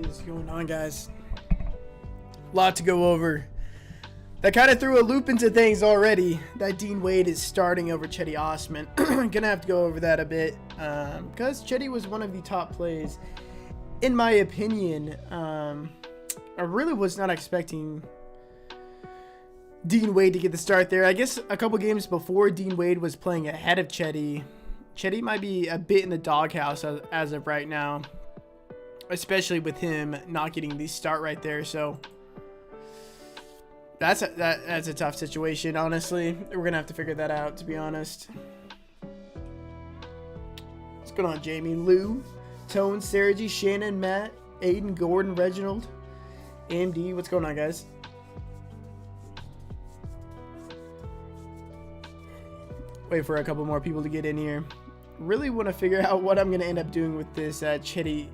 is going on, guys? A lot to go over. That kind of threw a loop into things already. That Dean Wade is starting over Cedi Osman. Gonna have to go over that a bit because Cedi was one of the top plays, in my opinion. I really was not expecting Dean Wade to get the start there. I guess a couple games before, Dean Wade was playing ahead of Cedi. Cedi might be a bit in the doghouse as of right now, especially with him not getting the start right there. So that's a tough situation, honestly. We're gonna have to figure that out, to be honest. What's going on, Jamie? Lou, Tone, Sergi, Shannon, Matt, Aiden, Gordon, Reginald, AMD. What's going on, guys? Wait for a couple more people to get in here. Really want to figure out what I'm going to end up doing with this Cedi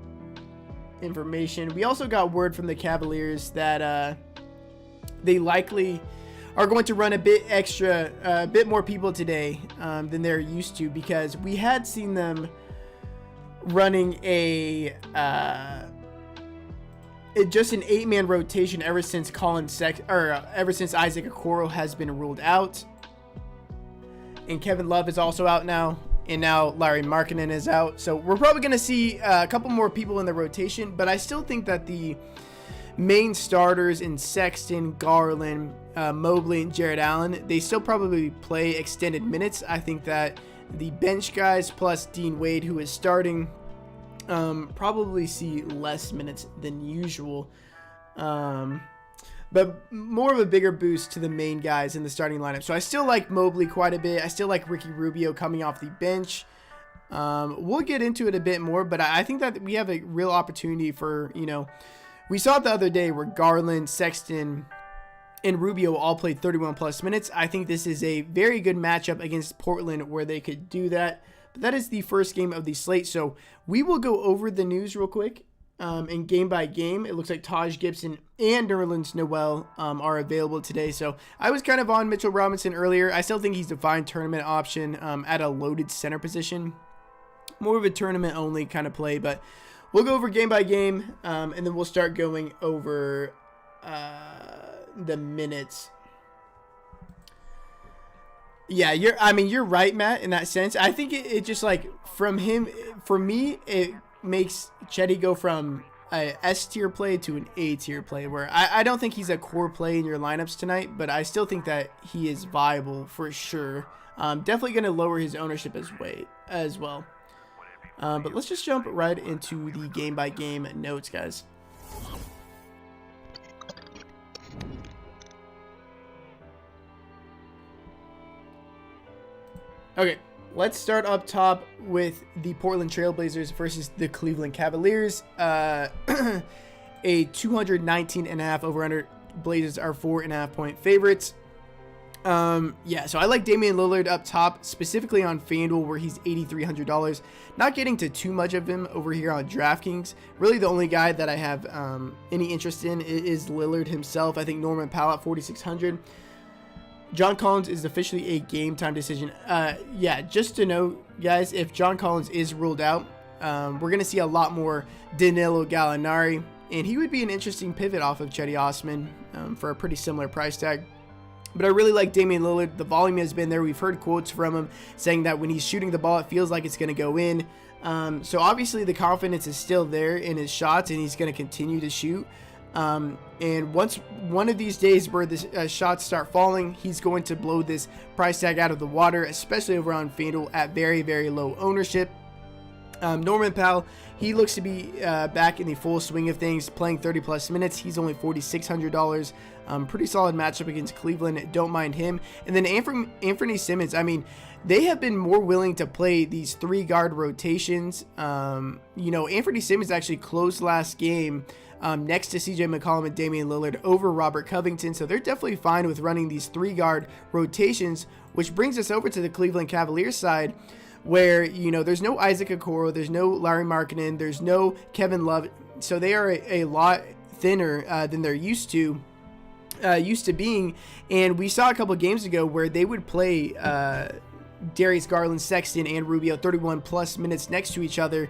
information. We also got word from the Cavaliers that they likely are going to run a bit more people today than they're used to, because we had seen them running just an 8-man rotation ever since ever since Isaac Okoro has been ruled out. And Kevin Love is also out now. And now Larry Markkinen is out. So we're probably going to see a couple more people in the rotation. But I still think that the main starters in Sexton, Garland, Mobley, and Jared Allen, they still probably play extended minutes. I think that the bench guys plus Dean Wade, who is starting, probably see less minutes than usual. But more of a bigger boost to the main guys in the starting lineup. So I still like Mobley quite a bit. I still like Ricky Rubio coming off the bench. We'll get into it a bit more, but I think that we have a real opportunity for, we saw it the other day where Garland, Sexton, and Rubio all played 31 plus minutes. I think this is a very good matchup against Portland where they could do that. But that is the first game of the slate. So we will go over the news real quick. And game by game, it looks like Taj Gibson and Nerlens Noel are available today. So I was kind of on Mitchell Robinson earlier. I still think he's a fine tournament option at a loaded center position. More of a tournament only kind of play, but we'll go over game by game, and then we'll start going over the minutes. Yeah, you're right, Matt, in that sense. I think it just like for me, it makes Cedi go from a S tier play to an A tier play, where I don't think he's a core play in your lineups tonight, but I still think that he is viable for sure. Definitely going to lower his ownership as well. But let's just jump right into the game by game notes, guys. Okay. Let's start up top with the Portland Trailblazers versus the Cleveland Cavaliers. A 219.5 over-under. Blazers are 4.5 point favorites. Yeah, so I like Damian Lillard up top, specifically on Fanduel, where he's $8,300. Not getting to too much of him over here on Draftkings. Really, the only guy that I have any interest in is Lillard himself. I think Norman Powell at $4,600. John Collins is officially a game time decision. Yeah, just to know, guys, if John Collins is ruled out, we're going to see a lot more Danilo Gallinari, and he would be an interesting pivot off of Cedi Osman for a pretty similar price tag. But I really like Damian Lillard. The volume has been there. We've heard quotes from him saying that when he's shooting the ball, it feels like it's going to go in. So obviously the confidence is still there in his shots, and he's going to continue to shoot. And once one of these days where the shots start falling, he's going to blow this price tag out of the water, especially over on FanDuel at very, very low ownership. Norman Powell, he looks to be back in the full swing of things, playing 30 plus minutes. He's only $4,600. Pretty solid matchup against Cleveland. Don't mind him. And then Anthony Simmons, I mean, they have been more willing to play these 3-guard rotations. Anthony Simmons actually closed last game next to CJ McCollum and Damian Lillard over Robert Covington. So they're definitely fine with running these 3-guard rotations, which brings us over to the Cleveland Cavaliers side, where, there's no Isaac Okoro, there's no Larry Markkinen, there's no Kevin Love. So they are a lot thinner than they're used to being. And we saw a couple games ago where they would play Darius Garland, Sexton, and Rubio 31 plus minutes next to each other.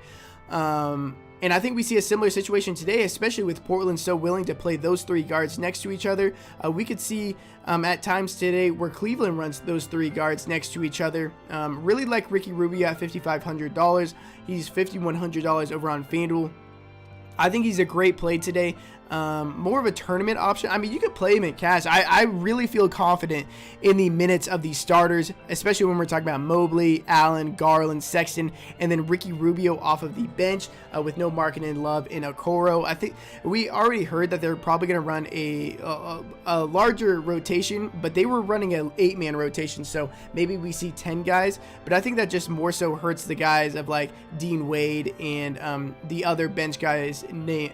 And I think we see a similar situation today, especially with Portland so willing to play those 3 guards next to each other. We could see at times today where Cleveland runs those 3 guards next to each other. Really like Ricky Rubio at $5,500. He's $5,100 over on Fanduel. I think he's a great play today. More of a tournament option. I mean, you could play him in cash. I really feel confident in the minutes of these starters, especially when we're talking about Mobley, Allen, Garland, Sexton, and then Ricky Rubio off of the bench with no Markkanen, Love, and Okoro. I think we already heard that they're probably going to run a larger rotation, but they were running an 8-man rotation, so maybe we see 10 guys. But I think that just more so hurts the guys of like Dean Wade and the other bench guys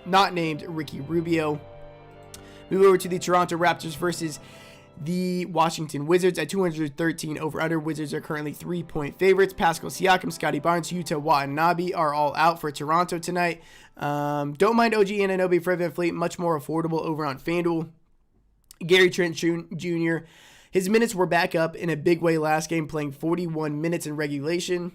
not named Ricky Rubio. Move over to the Toronto Raptors versus the Washington Wizards at 213 over under. Wizards are currently 3-point favorites. Pascal Siakam, Scotty Barnes, Yuta Watanabe are all out for Toronto tonight. Don't mind OG Anunoby, Fred VanVleet, much more affordable over on FanDuel. Gary Trent Jr., his minutes were back up in a big way last game, playing 41 minutes in regulation.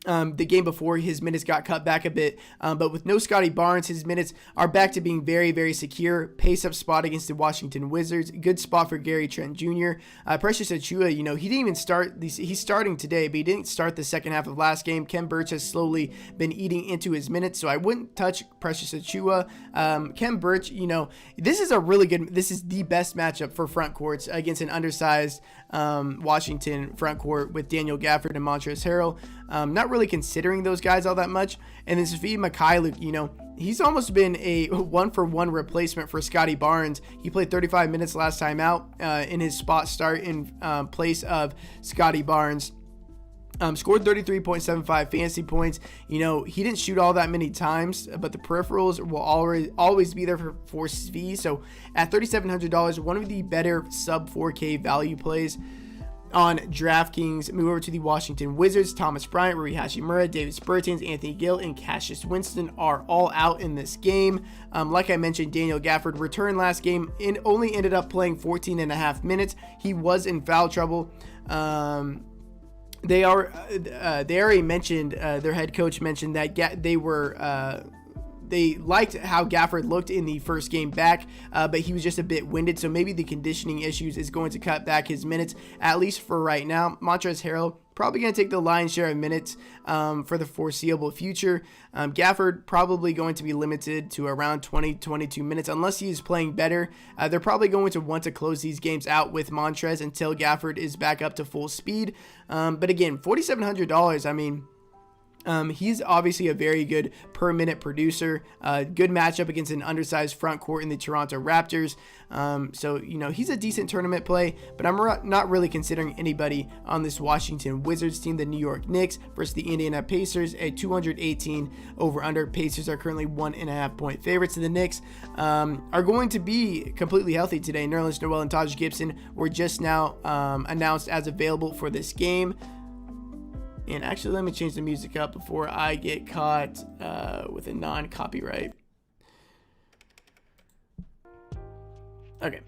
The game before, his minutes got cut back a bit, but with no Scotty Barnes, his minutes are back to being very, very secure. Pace-up spot against the Washington Wizards. Good spot for Gary Trent Jr. Precious Achiuwa, he didn't even start. He's starting today, but he didn't start the second half of last game. Khem Birch has slowly been eating into his minutes, so I wouldn't touch Precious Achiuwa. Khem Birch, this is the best matchup for front courts against an undersized Washington front court with Daniel Gafford and Montrezl Harrell. Not really considering those guys all that much. And then Svi Mykhailiuk, he's almost been a 1-for-1 replacement for Scotty Barnes. He played 35 minutes last time out in his spot start in place of Scotty Barnes. Scored 33.75 fantasy points. He didn't shoot all that many times, but the peripherals will always be there for Svi. So at $3,700, one of the better sub 4K value plays on Draftkings. Move over to the Washington Wizards. Thomas Bryant, Rui Hachimura, Davis Bertans, Anthony Gill, and Cassius Winston are all out in this game. Like I mentioned, Daniel Gafford returned last game and only ended up playing 14.5 minutes. He was in foul trouble. They already mentioned, their head coach mentioned that they liked how Gafford looked in the first game back, but he was just a bit winded, so maybe the conditioning issues is going to cut back his minutes, at least for right now. Montrezl Harrell probably going to take the lion's share of minutes for the foreseeable future. Gafford probably going to be limited to around 20-22 minutes unless he is playing better. They're probably going to want to close these games out with Montrez until Gafford is back up to full speed. But again, $4,700, I mean, he's obviously a very good per minute producer. Good matchup against an undersized front court in the Toronto Raptors. So he's a decent tournament play, but I'm not really considering anybody on this Washington Wizards team. The New York Knicks versus the Indiana Pacers, a 218 over under. Pacers are currently 1.5 point favorites. And the Knicks are going to be completely healthy today. Nerlens Noel and Taj Gibson were just now announced as available for this game. And actually, let me change the music up before I get caught with a non-copyright. Okay.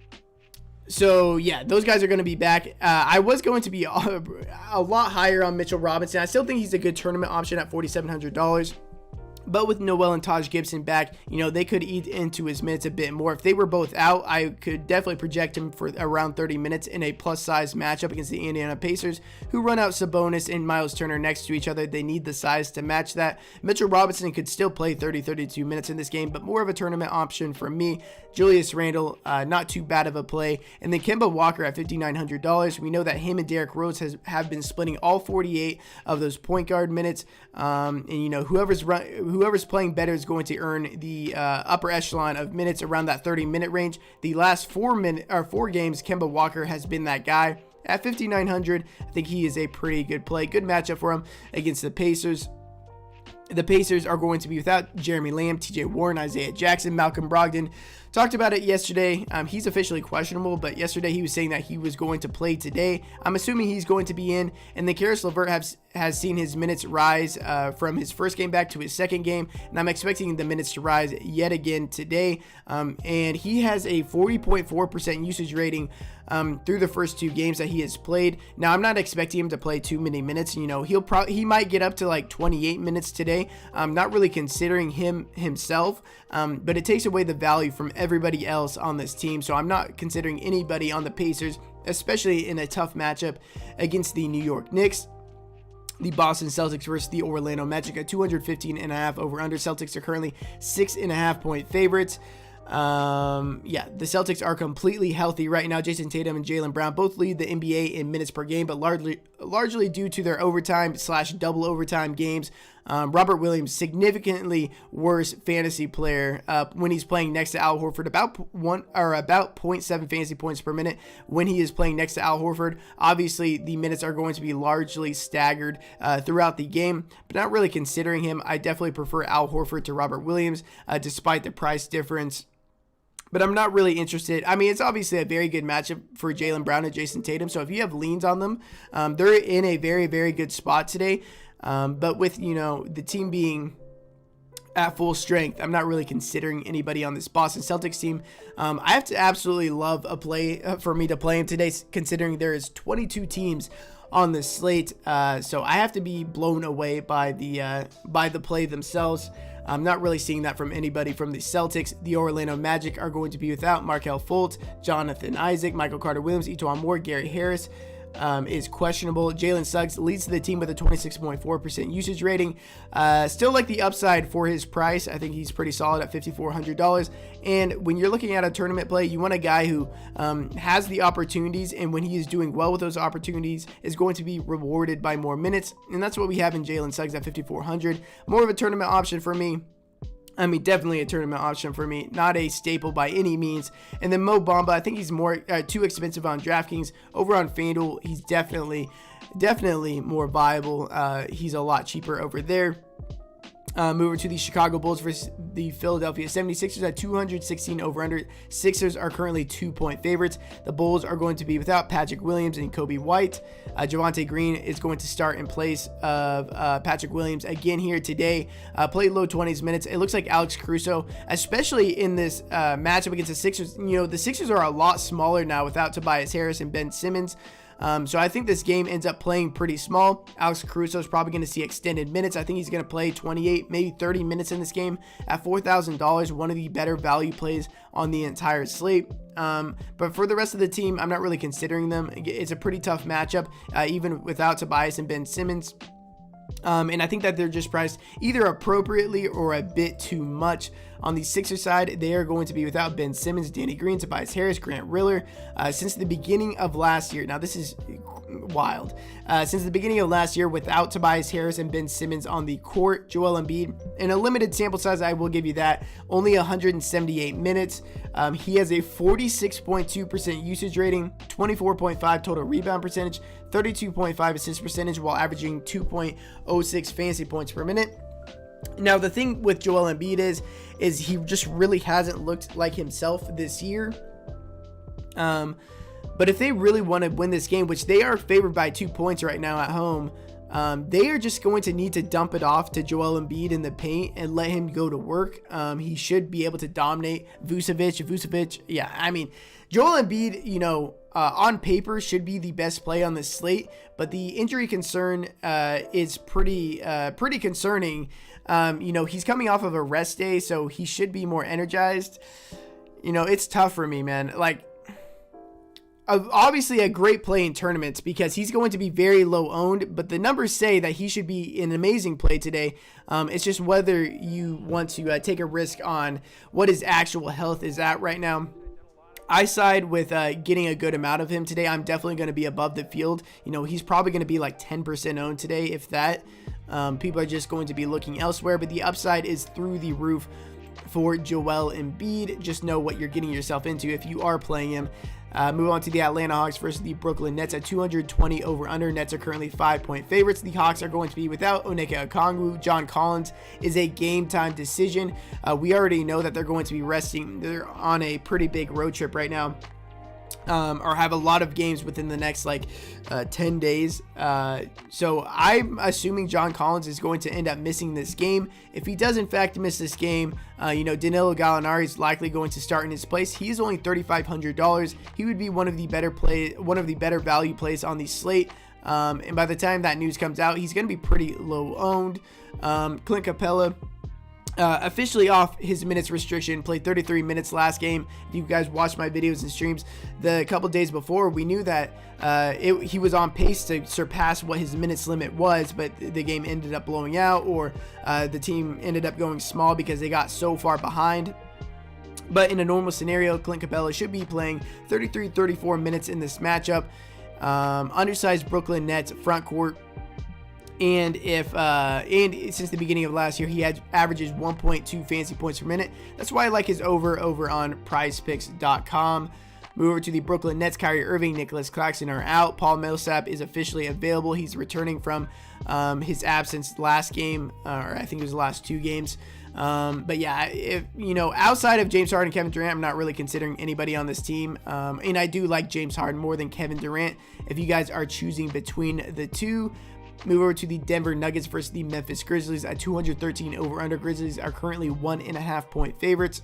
So, yeah, those guys are going to be back. I was going to be a lot higher on Mitchell Robinson. I still think he's a good tournament option at $4,700. But with Noel and Taj Gibson back, they could eat into his minutes a bit more. If they were both out, I could definitely project him for around 30 minutes in a plus-size matchup against the Indiana Pacers, who run out Sabonis and Miles Turner next to each other. They need the size to match that. Mitchell Robinson could still play 30-32 minutes in this game, but more of a tournament option for me. Julius Randle, not too bad of a play. And then Kemba Walker at $5,900. We know that him and Derrick Rose have been splitting all 48 of those point guard minutes. And whoever's playing better is going to earn the upper echelon of minutes around that 30-minute range. The last 4 games, Kemba Walker has been that guy. At $5,900, I think he is a pretty good play. Good matchup for him against the Pacers. The Pacers are going to be without Jeremy Lamb, TJ Warren, Isaiah Jackson, Malcolm Brogdon, Talked about it yesterday. He's officially questionable, but yesterday he was saying that he was going to play today. I'm assuming he's going to be in, and then Karis LeVert has seen his minutes rise from his first game back to his second game, and I'm expecting the minutes to rise yet again today. And he has a 40.4% usage rating through the first 2 games that he has played. Now, I'm not expecting him to play too many minutes. You know, he might get up to like 28 minutes today. I'm not really considering himself, but it takes away the value from everybody else on this team. So I'm not considering anybody on the Pacers, especially in a tough matchup against the New York Knicks. The Boston Celtics versus the Orlando Magic at 215.5 over under. Celtics are currently 6.5 point favorites. Yeah, the Celtics are completely healthy right now. Jason Tatum and Jaylen Brown both lead the NBA in minutes per game, but largely due to their overtime/double overtime games. Robert Williams, significantly worse fantasy player when he's playing next to Al Horford, about 0.7 fantasy points per minute when he is playing next to Al Horford. Obviously, the minutes are going to be largely staggered throughout the game, but not really considering him. I definitely prefer Al Horford to Robert Williams, despite the price difference. But I'm not really interested. I mean, it's obviously a very good matchup for Jaylen Brown and Jason Tatum. So if you have leans on them, they're in a very, very good spot today. But with, you know, the team being at full strength, I'm not really considering anybody on this Boston Celtics team. I have to absolutely love a play for me to play him today, considering there is 22 teams on the slate. So I have to be blown away by the play themselves. I'm not really seeing that from anybody from the Celtics. The Orlando Magic are going to be without Markelle Fultz, Jonathan Isaac, Michael Carter-Williams, Etuan Moore, Gary Harris is questionable. Jalen Suggs leads the team with a 26.4% usage rating. Still like the upside for his price. I think he's pretty solid at $5,400. And when you're looking at a tournament play, you want a guy who has the opportunities, and when he is doing well with those opportunities, is going to be rewarded by more minutes. And that's what we have in Jalen Suggs at $5,400. More of a tournament option for me. I mean, definitely a tournament option for me. Not a staple by any means. And then Mo Bamba, I think he's more too expensive on Draftkings. Over on Fanduel, he's definitely more viable. He's a lot cheaper over there. Moving to the Chicago Bulls versus the Philadelphia 76ers at 216 over under. Sixers are currently 2-point favorites. The Bulls are going to be without Patrick Williams and Kobe White. Javonte Green is going to start in place of Patrick Williams again here today. Played low 20s minutes. It looks like Alex Caruso, especially in this matchup against the Sixers. You know, the Sixers are a lot smaller now without Tobias Harris and Ben Simmons. So I think this game ends up playing pretty small. Alex Caruso is probably going to see extended minutes. I think he's going to play 28, maybe 30 minutes in this game at $4,000. One of the better value plays on the entire slate. But for the rest of the team, I'm not really considering them. It's a pretty tough matchup, even without Tobias and Ben Simmons. And I think that they're just priced either appropriately or a bit too much. On the Sixers side, they are going to be without Ben Simmons, Danny Green, Tobias Harris, Grant Riller. Since the beginning of last year, now this is wild. Since the beginning of last year, without Tobias Harris and Ben Simmons on the court, Joel Embiid, in a limited sample size, I will give you that, only 178 minutes. He has a 46.2% usage rating, 24.5 total rebound percentage, 32.5 assist percentage, while averaging 2.06 fantasy points per minute. Now, the thing with Joel Embiid is he just really hasn't looked like himself this year. But if they really want to win this game, which they are favored by 2 points right now at home, they are just going to need to dump it off to Joel Embiid in the paint and let him go to work. He should be able to dominate Vucevic. Yeah, I mean, Joel Embiid, you know, on paper should be the best play on this slate, but the injury concern is pretty concerning. You know, he's coming off of a rest day, so he should be more energized. You know, it's tough for me, man. Like, obviously a great play in tournaments because he's going to be very low owned, but the numbers say that he should be an amazing play today. It's just whether you want to take a risk on what his actual health is at right now. I side with getting a good amount of him today. I'm definitely going to be above the field. You know, he's probably going to be like 10% owned today, if that. People are just going to be looking elsewhere, but the upside is through the roof for Joel Embiid. Just know what you're getting yourself into if you are playing him. Move on to the Atlanta Hawks versus the Brooklyn Nets at 220 over-under. Nets are currently 5-point favorites. The Hawks are going to be without Onyeka Okongwu. John Collins is a game-time decision. We already know that they're going to be resting. They're on a pretty big road trip right now. Or have a lot of games within the next 10 days. So I'm assuming John Collins is going to end up missing this game. If he does in fact miss this game, Danilo Gallinari is likely going to start in his place. He's only $3,500. He would be one of the better value plays on the slate. And by the time that news comes out, he's going to be pretty low owned. Clint Capella, officially off his minutes restriction, played 33 minutes last game. If you guys watched my videos and streams the couple days before, we knew that he was on pace to surpass what his minutes limit was, but the game ended up blowing out, or the team ended up going small because they got so far behind. But in a normal scenario, Clint Capella should be playing 33-34 minutes in this matchup. Undersized Brooklyn Nets front court. And since the beginning of last year, he averages 1.2 fantasy points per minute. That's why I like his over on prizepicks.com. Move over to the Brooklyn Nets. Kyrie Irving, Nicholas Clarkson are out. Paul Millsap is officially available. He's returning from his absence last game, or I think it was the last 2 games. But yeah, if outside of James Harden and Kevin Durant, I'm not really considering anybody on this team. And I do like James Harden more than Kevin Durant. If you guys are choosing between the two, move over to the Denver Nuggets versus the Memphis Grizzlies at 213 over-under. Grizzlies are currently 1.5-point favorites.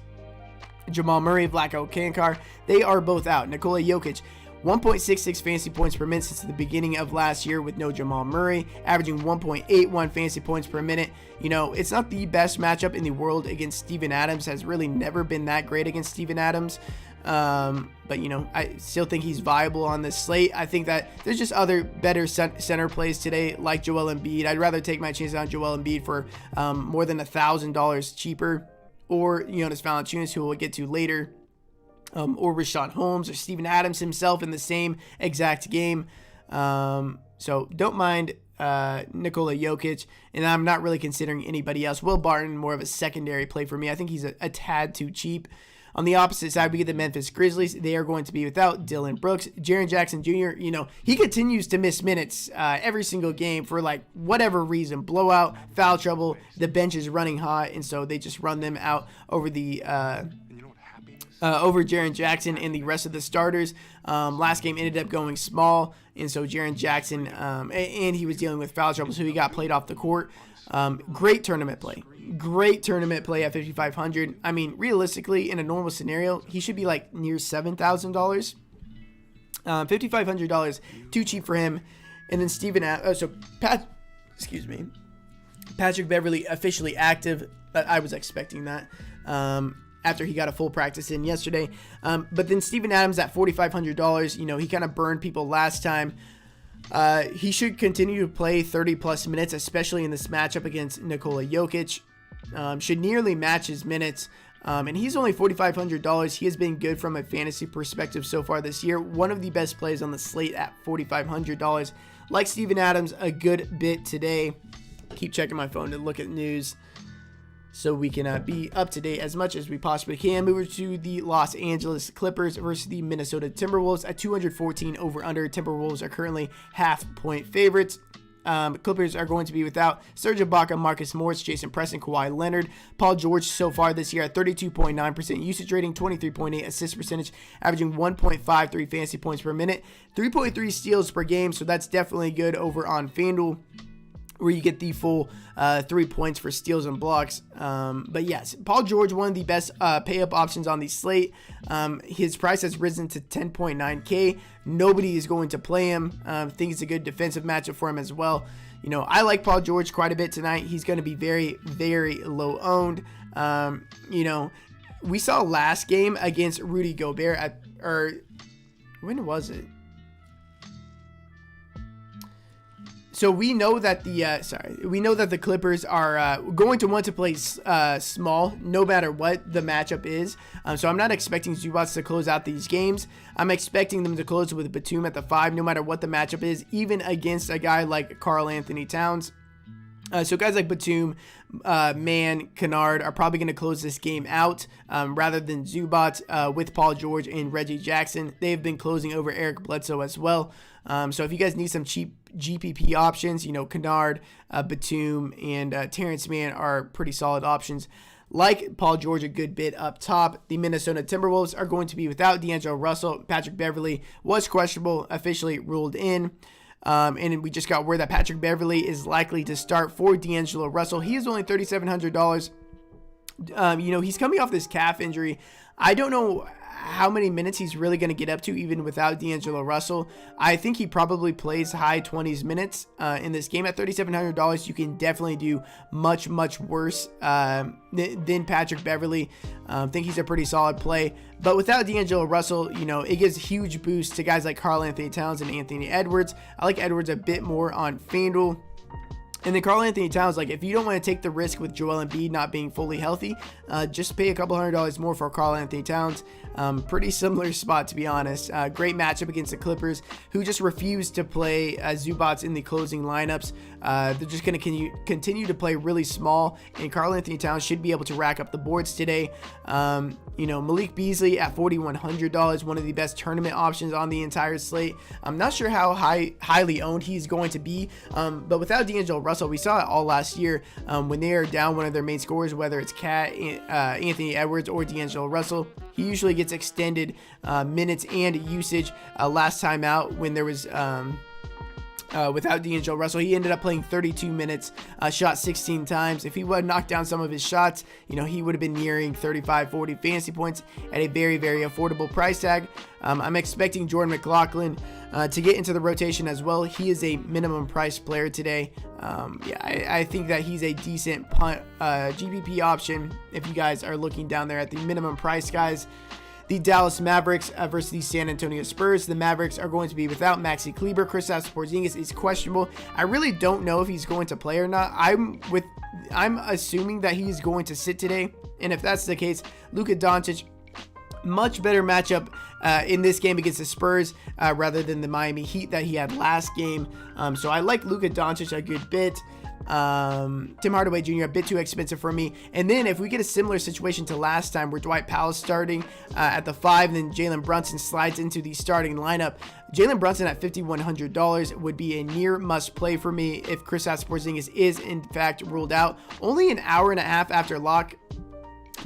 Jamal Murray, Vlatko Cancar, they are both out. Nikola Jokic, 1.66 fantasy points per minute since the beginning of last year with no Jamal Murray, averaging 1.81 fantasy points per minute. It's not the best matchup in the world against Steven Adams. Has really never been that great against Steven Adams. But I still think he's viable on this slate. I think that there's just other better center plays today, like Joel Embiid. I'd rather take my chances on Joel Embiid for more than $1,000 cheaper, or Jonas Valanciunas, who we'll get to later, or Rashawn Holmes or Steven Adams himself in the same exact game. So don't mind Nikola Jokic, and I'm not really considering anybody else. Will Barton, more of a secondary play for me. I think he's a tad too cheap. On the opposite side, we get the Memphis Grizzlies. They are going to be without Dylan Brooks. Jaren Jackson Jr., he continues to miss minutes every single game for whatever reason. Blowout, foul trouble, the bench is running hot, and so they just run them out over the over Jaren Jackson and the rest of the starters. Last game ended up going small, and so Jaren Jackson, and he was dealing with foul trouble, so he got played off the court. Great tournament play at 5,500. I mean, realistically, in a normal scenario, he should be near $7,000. $5,500, too cheap for him. And then Patrick Beverley officially active, but I was expecting that after he got a full practice in yesterday. But then Steven Adams at $4,500. He kind of burned people last time. He should continue to play 30-plus minutes, especially in this matchup against Nikola Jokic. Should nearly match his minutes. And he's only $4,500. He has been good from a fantasy perspective so far this year. One of the best plays on the slate at $4,500. Like Steven Adams a good bit today. Keep checking my phone to look at news so we can be up to date as much as we possibly can. Move over to the Los Angeles Clippers versus the Minnesota Timberwolves at 214 over-under. Timberwolves are currently half-point favorites. Clippers are going to be without Serge Ibaka, Marcus Morris, Jason Preston, Kawhi Leonard. Paul George so far this year at 32.9% usage rating, 23.8 assist percentage, averaging 1.53 fantasy points per minute, 3.3 steals per game, so that's definitely good over on Fanduel, where you get the full 3 points for steals and blocks. But yes, Paul George, one of the best pay-up options on the slate. His price has risen to $10.9K. Nobody is going to play him. Think it's a good defensive matchup for him as well. I like Paul George quite a bit tonight. He's going to be very, very low owned. We saw last game against Rudy Gobert when was it? So we know that the Clippers are going to want to play small no matter what the matchup is. So I'm not expecting Zubats to close out these games. I'm expecting them to close with Batum at the 5 no matter what the matchup is, even against a guy like Karl Anthony Towns. So guys like Batum, Mann, Kennard are probably going to close this game out rather than Zubac with Paul George and Reggie Jackson. They've been closing over Eric Bledsoe as well. So if you guys need some cheap GPP options, Kennard, Batum, and Terrence Mann are pretty solid options. Like Paul George a good bit up top. The Minnesota Timberwolves are going to be without D'Angelo Russell. Patrick Beverley was questionable, officially ruled in. And we just got word that Patrick Beverley is likely to start for D'Angelo Russell. He is only $3,700. He's coming off this calf injury. I don't know how many minutes he's really going to get up to even without D'Angelo Russell. I think he probably plays high 20s minutes in this game. At $3,700, you can definitely do much, much worse than Patrick Beverley. Think he's a pretty solid play. But without D'Angelo Russell, it gives huge boost to guys like Karl-Anthony Towns and Anthony Edwards. I like Edwards a bit more on FanDuel. And then Karl-Anthony Towns, if you don't want to take the risk with Joel Embiid not being fully healthy, just pay a couple $100 more for Karl-Anthony Towns. Pretty similar spot, to be honest. Great matchup against the Clippers, who just refused to play Zubac in the closing lineups. They're just going to continue to play really small, and Karl-Anthony Towns should be able to rack up the boards today. Malik Beasley at $4,100, one of the best tournament options on the entire slate. I'm not sure how highly owned he's going to be, but without D'Angelo Russell, we saw it all last year when they are down one of their main scorers, whether it's Anthony Edwards or D'Angelo Russell. He usually gets extended minutes and usage. Last time out when there was without D'Angelo Russell, he ended up playing 32 minutes, shot 16 times. If he would have knocked down some of his shots, he would have been nearing 35, 40 fantasy points at a very, very affordable price tag. I'm expecting Jordan McLaughlin to get into the rotation as well. He is a minimum price player today. I think that he's a decent GPP option if you guys are looking down there at the minimum price guys. The Dallas Mavericks versus the San Antonio Spurs. The Mavericks are going to be without Maxi Kleber. Kristaps Porzingis is questionable. I really don't know if he's going to play or not. I'm assuming that he's going to sit today, and if that's the case, Luka Doncic, much better matchup in this game against the Spurs rather than the Miami Heat that he had last game. So I like Luka Doncic a good bit. Tim Hardaway Jr. a bit too expensive for me. And then if we get a similar situation to last time where Dwight Powell's starting at the 5 and then Jalen Brunson slides into the starting lineup, Jalen Brunson at $5,100 would be a near must play for me if Kristaps Porzingis is in fact ruled out. Only an hour and a half after lock.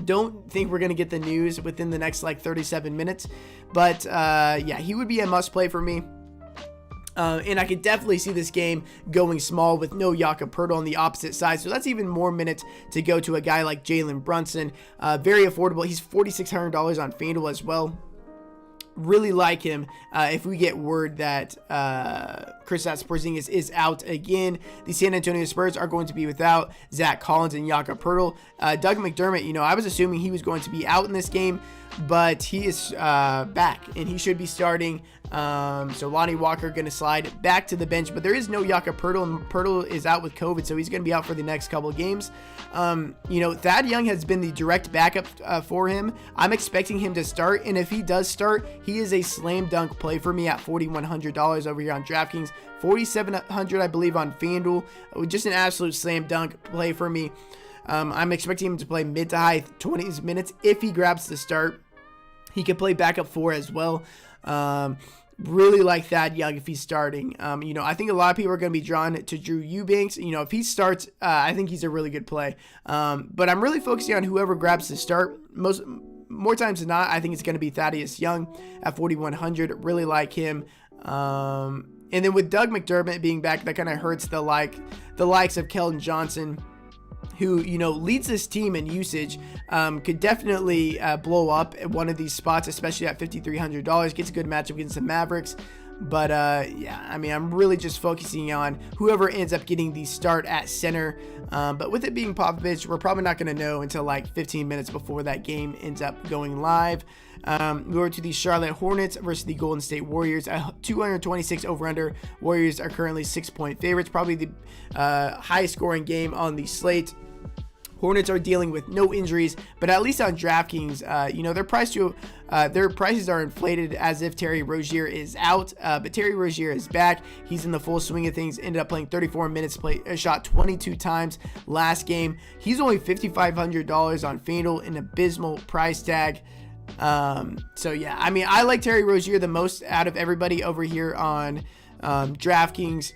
Don't think we're going to get the news within the next 37 minutes, but he would be a must play for me. And I could definitely see this game going small with no Jakob Poeltl on the opposite side. So that's even more minutes to go to a guy like Jalen Brunson. Very affordable. He's $4,600 on FanDuel as well. Really like him if we get word that Kristaps Porzingis is out again. The San Antonio Spurs are going to be without Zach Collins and Jakob Poeltl. Doug McDermott, I was assuming he was going to be out in this game, but he is back and he should be starting. So Lonnie Walker going to slide back to the bench, but there is no Jakob Poeltl, and Poeltl is out with COVID, so he's going to be out for the next couple of games. Thad Young has been the direct backup for him. I'm expecting him to start, and if he does start, he is a slam dunk play for me at $4,100 over here on Draftkings. $4,700, I believe, on FanDuel. Just an absolute slam dunk play for me. I'm expecting him to play mid to high 20s minutes if he grabs the start. He could play backup 4 as well. Really like Thad Young if he's starting. I think a lot of people are going to be drawn to Drew Eubanks. If he starts, I think he's a really good play. But I'm really focusing on whoever grabs the start. More times than not, I think it's going to be Thaddeus Young at $4,100. Really like him. And then with Doug McDermott being back, that kind of hurts the likes of Keldon Johnson, who, leads this team in usage, could definitely blow up at one of these spots, especially at $5,300. Gets a good matchup against the Mavericks. But, I'm really just focusing on whoever ends up getting the start at center. But with it being Popovich, we're probably not going to know until 15 minutes before that game ends up going live. We go to the Charlotte Hornets versus the Golden State Warriors. 226 over-under. Warriors are currently 6-point favorites. Probably the highest scoring game on the slate. Hornets are dealing with no injuries, but at least on DraftKings, their prices are inflated as if Terry Rozier is out, but Terry Rozier is back. He's in the full swing of things. Ended up playing 34 minutes, shot 22 times last game. He's only $5,500 on Fanduel, an abysmal price tag. So yeah, I mean, I like Terry Rozier the most out of everybody over here on DraftKings.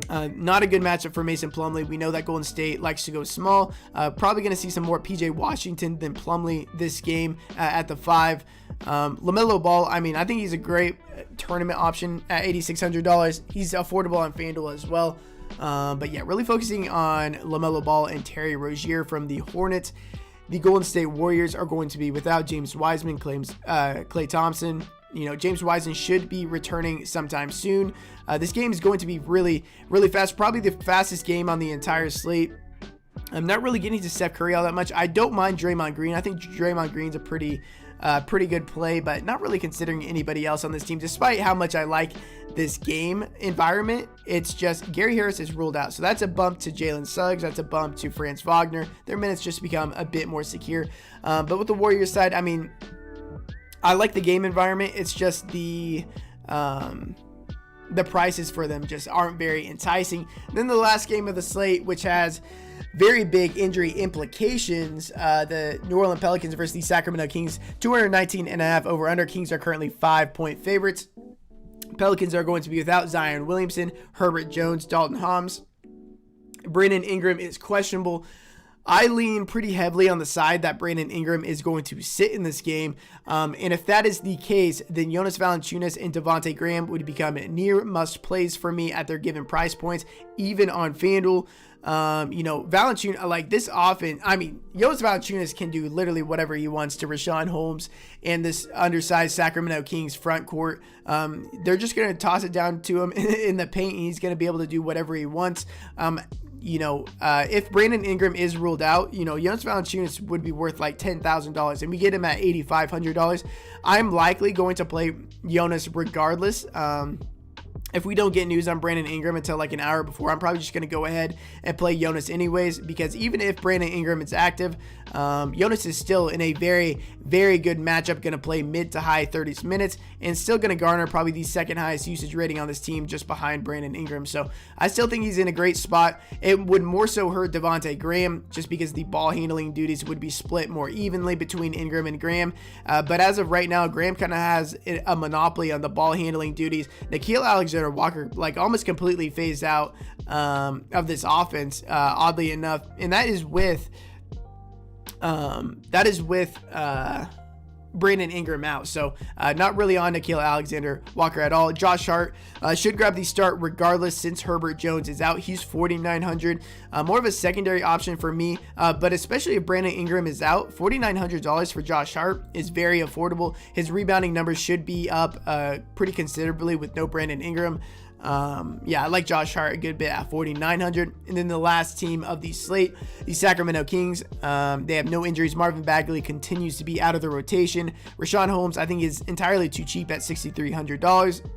Not a good matchup for Mason Plumlee. We know that Golden State likes to go small. Probably going to see some more PJ Washington than Plumlee this game at the 5. LaMelo Ball, I mean, I think he's a great tournament option at $8,600. He's affordable on FanDuel as well. But yeah, really focusing on LaMelo Ball and Terry Rozier from the Hornets. The Golden State Warriors are going to be without James Wiseman, claims Klay Thompson. James Wiseman should be returning sometime soon. This game is going to be really, really fast. Probably the fastest game on the entire slate. I'm not really getting to Steph Curry all that much. I don't mind Draymond Green. I think Draymond Green's a pretty good play, but not really considering anybody else on this team. Despite how much I like this game environment, it's just Gary Harris is ruled out. So that's a bump to Jalen Suggs. That's a bump to Franz Wagner. Their minutes just become a bit more secure. But with the Warriors side, I mean, I like the game environment. It's just the prices for them just aren't very enticing. Then the last game of the slate, which has very big injury implications, the New Orleans Pelicans versus the Sacramento Kings. 219.5 over under. Kings are currently 5-point favorites. Pelicans are going to be without Zion Williamson, Herbert Jones, Dalton Hams. Brandon Ingram is questionable. I lean pretty heavily on the side that Brandon Ingram is going to sit in this game. And if that is the case, then Jonas Valanciunas and Devontae Graham would become near must plays for me at their given price points, even on FanDuel. Valanciunas, like this often, I mean, Jonas Valanciunas can do literally whatever he wants to Richaun Holmes and this undersized Sacramento Kings front court. They're just going to toss it down to him in the paint, and he's going to be able to do whatever he wants. If Brandon Ingram is ruled out, Jonas Valanciunas would be worth like $10,000, and we get him at $8,500. I'm likely going to play Jonas regardless. If we don't get news on Brandon Ingram until like an hour before, I'm probably just going to go ahead and play Jonas anyways, because even if Brandon Ingram is active, Jonas is still in a very, very good matchup, going to play mid to high 30s minutes and still going to garner probably the second highest usage rating on this team just behind Brandon Ingram. So I still think he's in a great spot. It would more so hurt Devontae Graham just because the ball handling duties would be split more evenly between Ingram and Graham. But as of right now, Graham kind of has a monopoly on the ball handling duties. Nickeil Alexander-Walker like almost completely phased out of this offense, oddly enough, and that is with Brandon Ingram out. So not really on Nickeil Alexander-Walker at all. Josh Hart should grab the start regardless since Herbert Jones is out. He's $4,900. More of a secondary option for me, but especially if Brandon Ingram is out, $4,900 for Josh Hart is very affordable. His rebounding numbers should be up pretty considerably with no Brandon Ingram. I like Josh Hart a good bit at $4,900. And then the last team of the slate, the Sacramento Kings, they have no injuries. Marvin Bagley continues to be out of the rotation. Richaun Holmes, I think, is entirely too cheap at $6,300.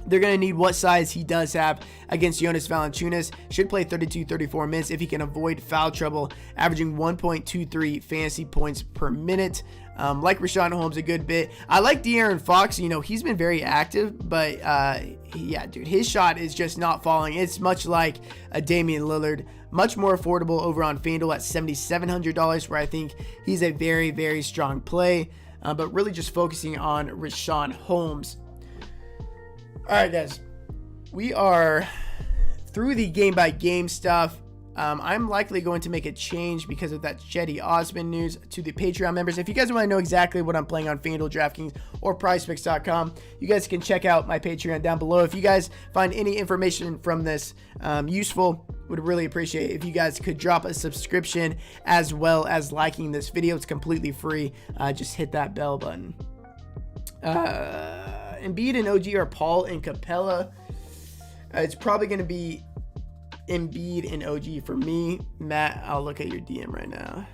They're going to need what size he does have against Jonas Valanciunas. Should play 32-34 minutes if he can avoid foul trouble, averaging 1.23 fantasy points per minute. Like Richaun Holmes a good bit. I like De'Aaron Fox. He's been very active, but his shot is just not falling. It's much like a Damian Lillard. Much more affordable over on FanDuel at $7,700, where I think he's a very, very strong play. But really just focusing on Richaun Holmes. All right, guys, we are through the game-by-game stuff. I'm likely going to make a change because of that Cedi Osman news to the Patreon members. If you guys want to know exactly what I'm playing on FanDuel, DraftKings, or PrizePicks.com, you guys can check out my Patreon down below. If you guys find any information from this useful, would really appreciate it if you guys could drop a subscription as well as liking this video. It's completely free. Just hit that bell button. Embiid and OG are Paul and Capella. It's probably going to be Embiid and OG for me. Matt, I'll look at your DM right now.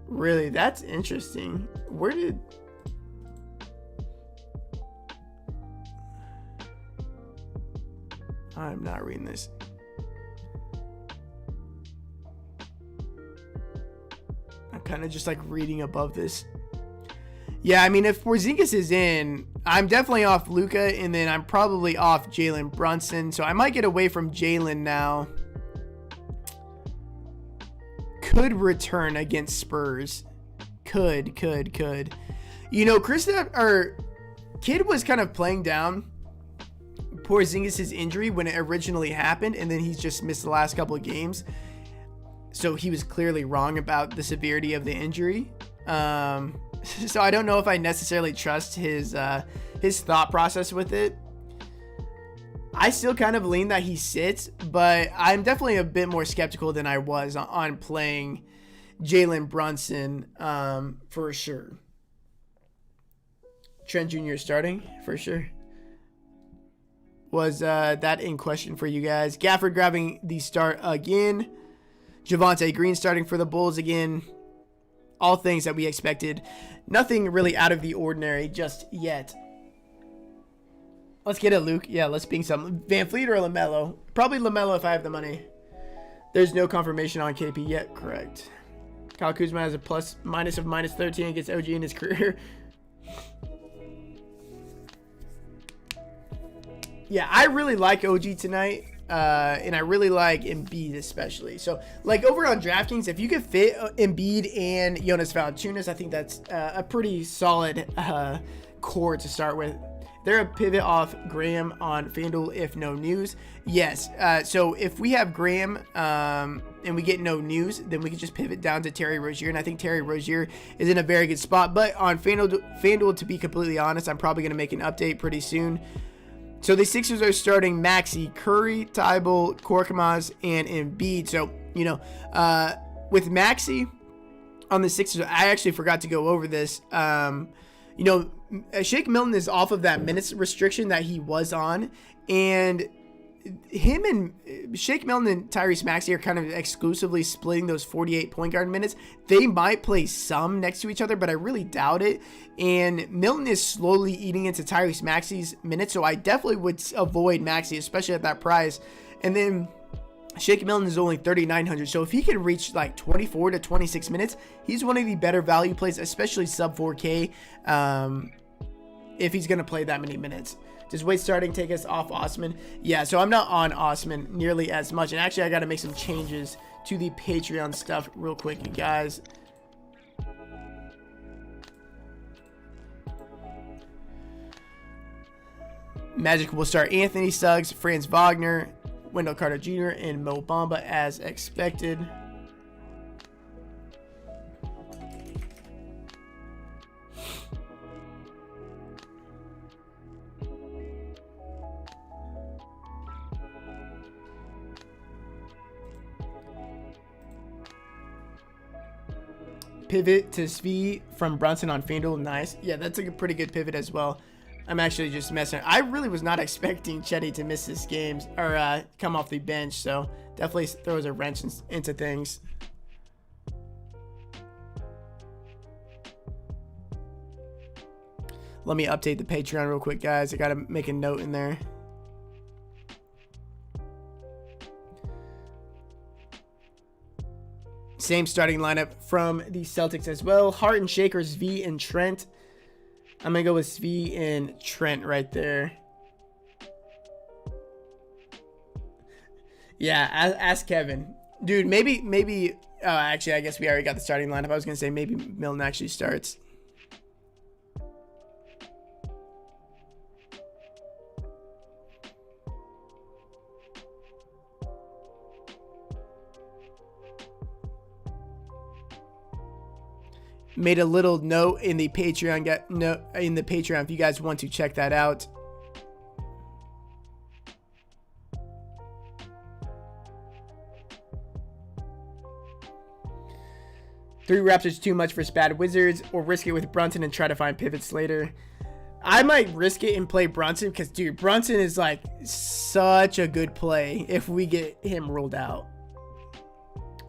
Really? That's interesting. Where did... I'm not reading this. I'm kind of just like reading above this. Yeah, I mean, if Porzingis is in, I'm definitely off Luka, and then I'm probably off Jalen Brunson. So I might get away from Jalen now. Could return against Spurs. Could. You know, Kid was kind of playing down Porzingis' injury when it originally happened, and then he's just missed the last couple of games. So he was clearly wrong about the severity of the injury. So I don't know if I necessarily trust his thought process with it. I still kind of lean that he sits, but I'm definitely a bit more skeptical than I was on playing Jalen Brunson for sure. Trent Jr. starting for sure. Was that in question for you guys? Gafford grabbing the start again. Javonte Green starting for the Bulls again. All things that we expected. Nothing really out of the ordinary just yet. Let's get it, Luke. Yeah, let's ping some. Van Fleet or LaMelo? Probably LaMelo if I have the money. There's no confirmation on KP yet. Correct. Kyle Kuzma has a minus of -13 against OG in his career. Yeah, I really like OG tonight. And I really like Embiid especially. So, like, over on DraftKings, if you could fit Embiid and Jonas Valanciunas, I think that's a pretty solid core to start with. They're a pivot off Graham on Fanduel if no news. Yes. So if we have Graham and we get no news, then we can just pivot down to Terry Rozier. And I think Terry Rozier is in a very good spot. But on Fanduel, to be completely honest, I'm probably going to make an update pretty soon. So the Sixers are starting Maxey, Curry, Tybalt, Korkmaz, and Embiid. So, you know, with Maxey on the Sixers, I actually forgot to go over this. You know, Shake Milton is off of that minutes restriction that he was on. And him and Shake Milton and Tyrese Maxey are kind of exclusively splitting those 48 point guard minutes. They might play some next to each other, but I really doubt it. And Milton is slowly eating into Tyrese Maxey's minutes, so I definitely would avoid Maxey, especially at that price. And then Shake Milton is only 3,900, so if he can reach like 24 to 26 minutes, he's one of the better value plays, especially sub 4K, if he's going to play that many minutes. Does Wade starting take us off Osman? Yeah, so I'm not on Osman nearly as much. And actually, I got to make some changes to the Patreon stuff real quick, you guys. Magic will start Anthony Suggs, Franz Wagner, Wendell Carter Jr., and Mo Bamba as expected. Pivot to Svi from Brunson on Fanduel. Nice. Yeah, that's a pretty good pivot as well. I'm actually just messing. I really was not expecting Chetty to miss his games or come off the bench, so definitely throws a wrench into things. Let me update the Patreon real quick, guys. I got to make a note in there. Same starting lineup from the Celtics as well. Harden, Shakers, V, and Trent. I'm going to go with Svi and Trent right there. Yeah, ask Kevin. Dude, maybe actually, I guess we already got the starting lineup. I was going to say maybe Milton actually starts. Made a little note in the Patreon. If you guys want to check that out. Three Raptors too much for Spad Wizards, or risk it with Brunson and try to find pivots later. I might risk it and play Brunson because, dude, Brunson is like such a good play if we get him ruled out.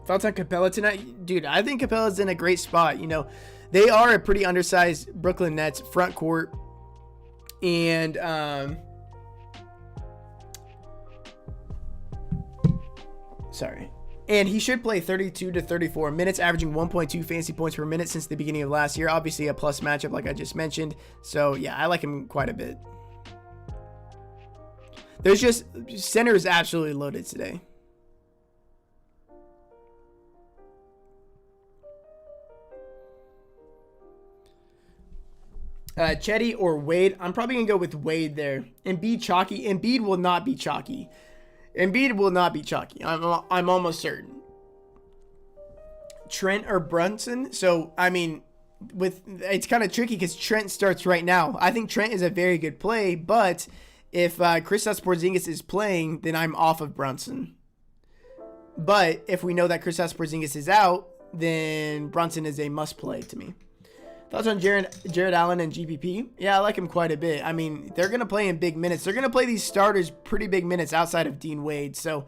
Thoughts on Capella tonight? Dude, I think Capella's in a great spot. You know, they are a pretty undersized Brooklyn Nets front court. And Sorry. And he should play 32 to 34 minutes, averaging 1.2 fantasy points per minute since the beginning of last year. Obviously a plus matchup like I just mentioned. So yeah, I like him quite a bit. There's just, center is absolutely loaded today. Chetty or Wade. I'm probably going to go with Wade there. Embiid chalky. Embiid will not be chalky. Embiid will not be chalky. I'm almost certain. Trent or Brunson. So, I mean, it's kind of tricky because Trent starts right now. I think Trent is a very good play, but if Kristaps Porzingis is playing, then I'm off of Brunson. But if we know that Kristaps Porzingis is out, then Brunson is a must play to me. Thoughts on Jared Allen and GPP? Yeah, I like him quite a bit. I mean, they're going to play in big minutes. They're going to play these starters pretty big minutes outside of Dean Wade. So,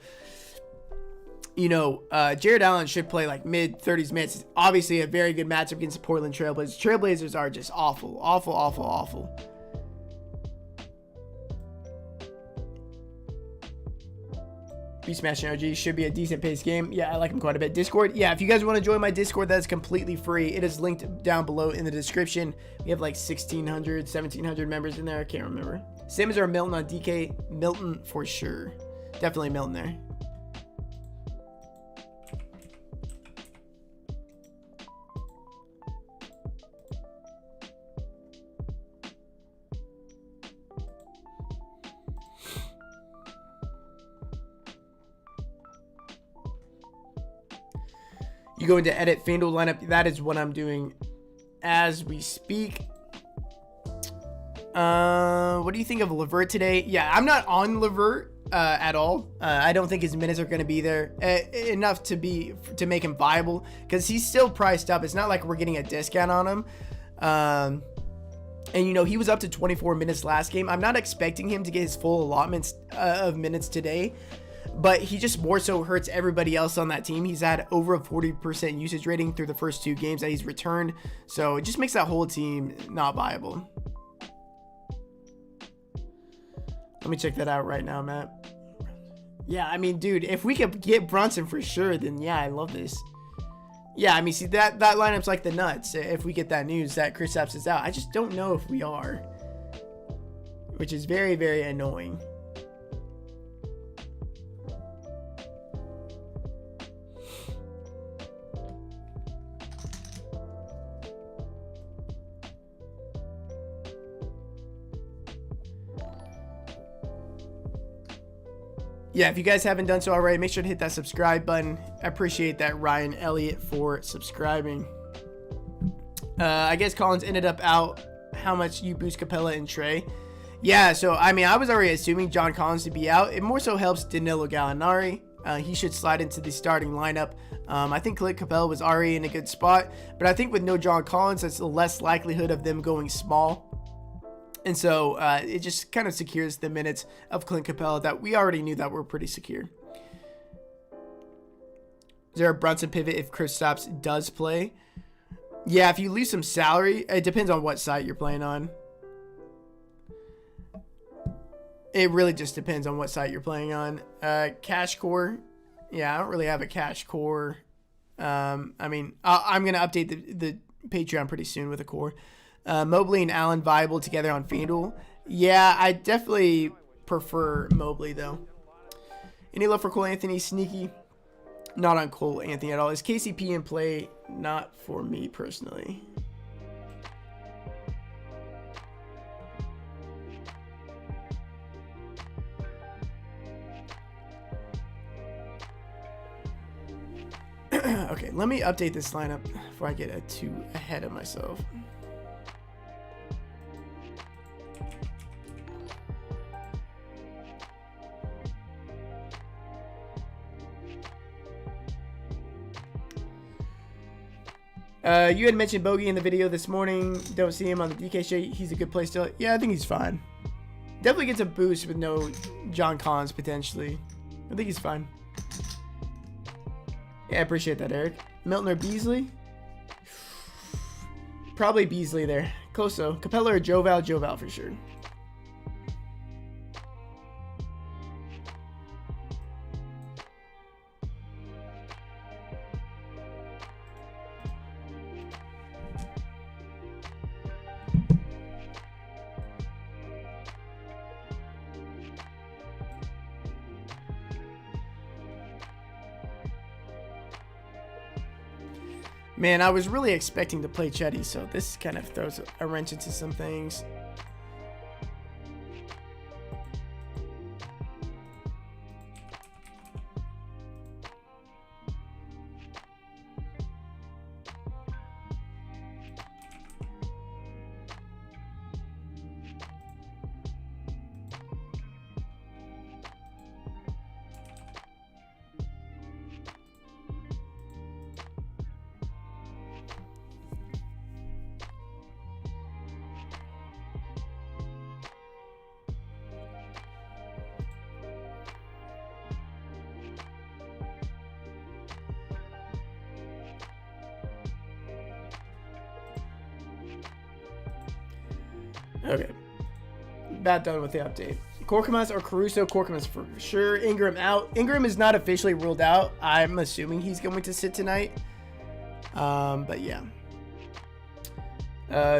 you know, Jared Allen should play like mid-30s minutes. It's obviously a very good matchup against the Portland Trailblazers. Trailblazers are just awful, awful, awful, awful. Beast Smashing OG should be a decent paced game. Yeah, I like him quite a bit. Discord, yeah, if you guys want to join my Discord, that's completely free. It is linked down below in the description. We have like 1,600, 1,700 members in there. I can't remember. Same as our Milton on DK. Milton for sure. Definitely Milton there. You go into edit Fanduel lineup. That is what I'm doing as we speak. What do you think of LeVert today? Yeah, I'm not on LeVert at all. I don't think his minutes are going to be there enough to make him viable because he's still priced up. It's not like we're getting a discount on him. And you know, he was up to 24 minutes last game. I'm not expecting him to get his full allotments of minutes today. But he just more so hurts everybody else on that team. He's had over a 40% usage rating through the first 2 games that he's returned. So it just makes that whole team not viable. Let me check that out right now, Matt. Yeah, I mean, dude, if we could get Brunson for sure, then yeah, I love this. Yeah, I mean, see, that lineup's like the nuts. If we get that news that Kristaps is out, I just don't know if we are. Which is very, very annoying. Yeah, if you guys haven't done so already, make sure to hit that subscribe button. I appreciate that, Ryan Elliott, for subscribing. I guess Collins ended up out. How much you boost Capella and Trey? Yeah, so, I mean, I was already assuming John Collins to be out. It more so helps Danilo Gallinari. He should slide into the starting lineup. I think Clint Capella was already in a good spot. But I think with no John Collins, that's a less likelihood of them going small. And so it just kind of secures the minutes of Clint Capella that we already knew that were pretty secure. Is there a Brunson pivot if Kristaps does play? Yeah, if you lose some salary, it depends on what site you're playing on. It really just depends on what site you're playing on. Cash core. Yeah, I don't really have a cash core. I mean, I'm going to update the Patreon pretty soon with a core. Mobley and Allen viable together on FanDuel. Yeah, I definitely prefer Mobley, though. Any love for Cole Anthony? Sneaky. Not on Cole Anthony at all. Is KCP in play? Not for me, personally. Okay, let me update this lineup before I get too ahead of myself. You had mentioned Bogey in the video this morning. Don't see him on the DK sheet. He's a good play still. Yeah, I think he's fine. Definitely gets a boost with no John Collins potentially. I think he's fine. Yeah, I appreciate that, Eric. Milton or Beasley? Probably Beasley there. Close though. Capella or Joval? Joval for sure. Man, I was really expecting to play Chetty, so this kind of throws a wrench into some things. Okay, about done with the update. Korkmaz or Caruso? Korkmaz for sure. Ingram out. Ingram is not officially ruled out. I'm assuming he's going to sit tonight. But yeah.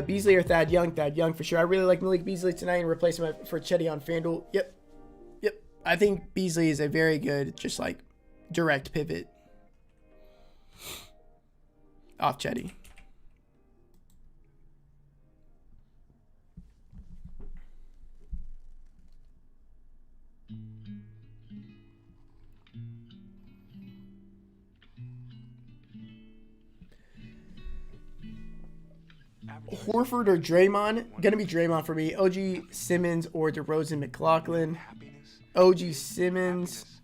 Beasley or Thad Young? Thad Young for sure. I really like Malik Beasley tonight and replace him for Chetty on FanDuel. Yep. I think Beasley is a very good, just like, direct pivot off Chetty. Horford or Draymond? Gonna be Draymond for me. OG Simmons or DeRozan McLaughlin. OG Simmons.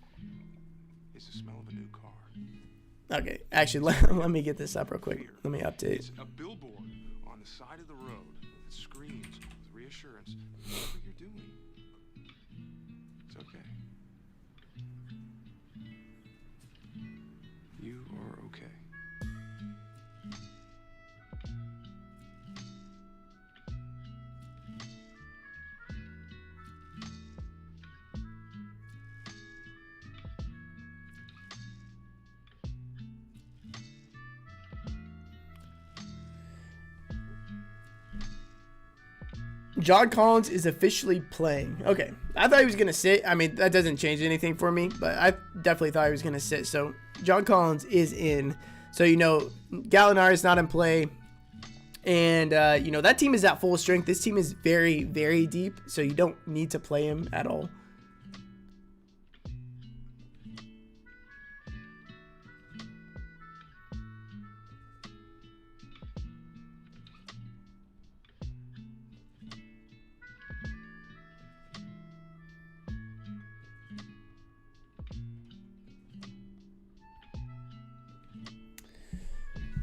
Okay, actually, let me get this up real quick. Let me update. It's a billboard on the side of the road that screams with reassurance. Whatever you're doing, it's okay. You are okay. John Collins is officially playing. Okay, I thought he was going to sit. I mean, that doesn't change anything for me, but I definitely thought he was going to sit. So, John Collins is in. So, Gallinari is not in play. And, that team is at full strength. This team is very, very deep, so you don't need to play him at all.